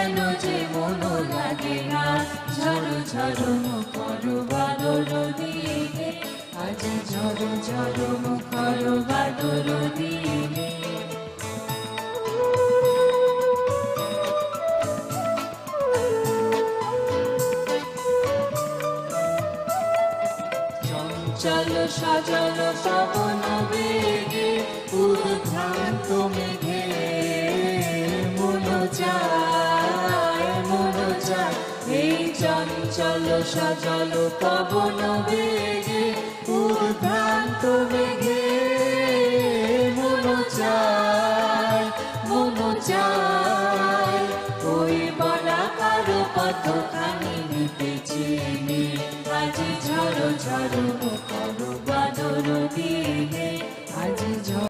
কেন যে মন লাগে না, ঝড়ো ঝড়ো মুখর বাদর দিনে, আজ ঝড়ো ঝড়ো মুখর বাদর দিনে। চঞ্চল সজল পবন বেগে, উদ্ভ্রান্ত মেঘে মন চায়, মন চায়। এই চঞ্চল সজল পবন বেগে, উদ্ভ্রান্ত মেঘে মন চায়, মন চায়। ওই বলাকার পথখানি নিতেছে আজ ঝড়ো ঝড়ো মুখর বাদর দিনে, আজ